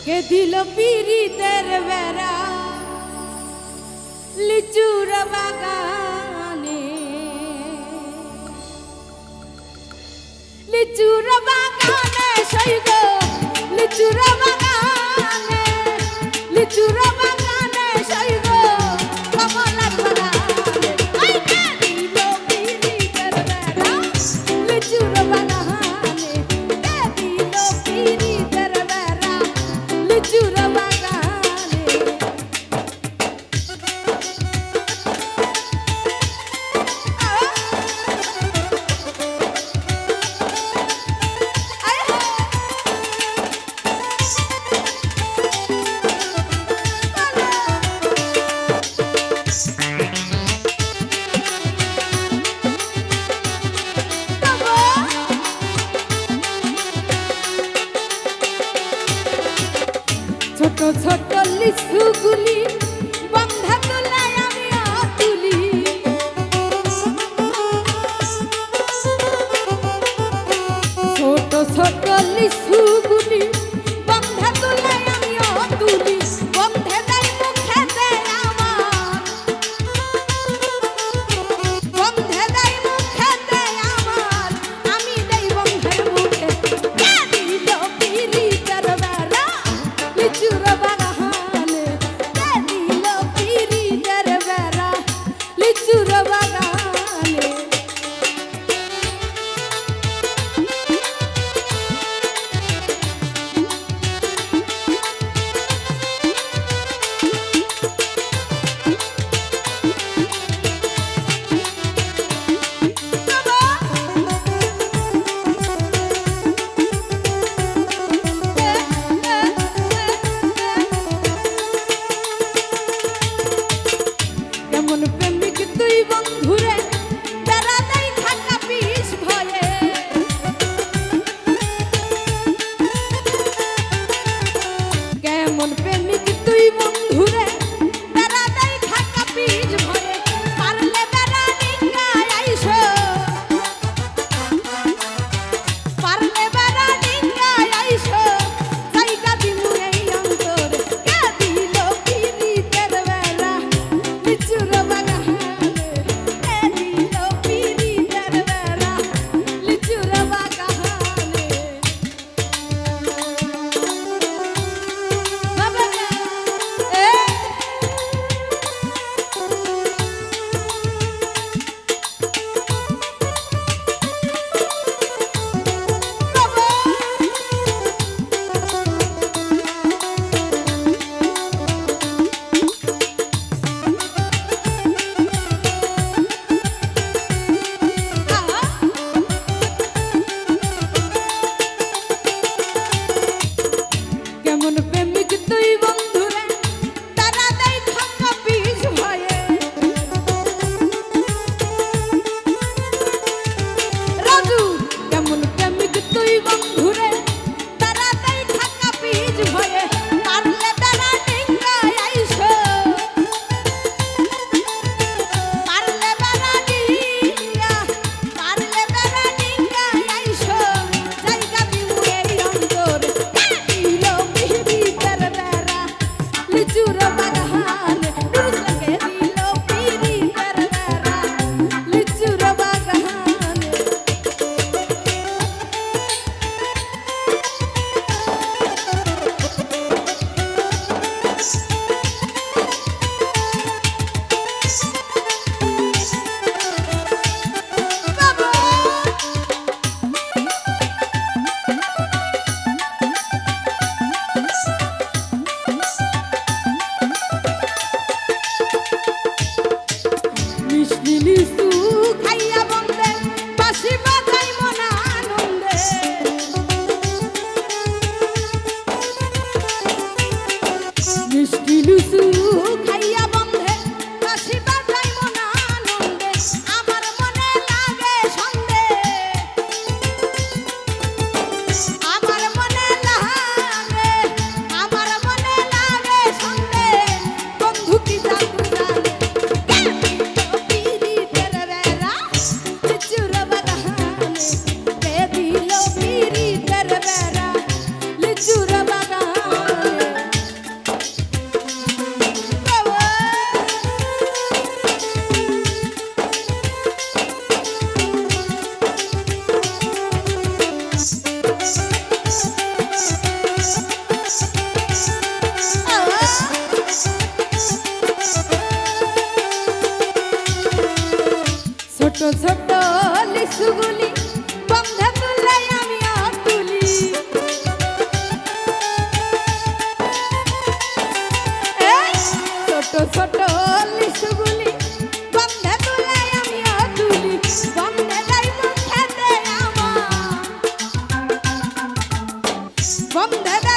কে দিল পিরিতের বেড়া লিচুর বাগানে, লিচুর বাগানে সৈগ, লিচুর বাগানে, লিচুর বাগানে সৈগ কমলার বাগানে। ওই কে দিল পিরিতের বেড়া লিচুর বাগানে, কে দিল পিরিতের বেড়া লিচুর বাগানে। ছোট ছোট লিচুগুলি বন্ধা তোলায় আমি তুলি, ছোট ছোট লিচুগুলি বন্ধা তোলায় আমি তুলি, বন্ধে দেয় মুখে দেয় আমার, বন্ধে দেয় মুখে দেয় আমার, আমি দেই বন্ধের মুখে। কে দিল পিরিতের বেড়া লিচুর বাগানে, কে দিল পিরিতের বেড়া লিচুর বাগানে। কেমন প্রেমিক তুই বন্ধুরে বেড়া দেই থাকা পিস ভয়ে, কেমন প্রেমিক তুই বন্ধুরে বেড়া দেই থাকা পিস ভয়ে, পারলে বেড়া ডিঙ্গায় আইসো, পারলে বেড়া ডিঙ্গায় আইসো, জায়গা দিমু এই অন্তরে। কে দিল পিরিতের বেড়া লিচুর বাগানে, কে দিল পিরিতের বেড়া লিচুর বাগানে। বাবা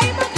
যাইব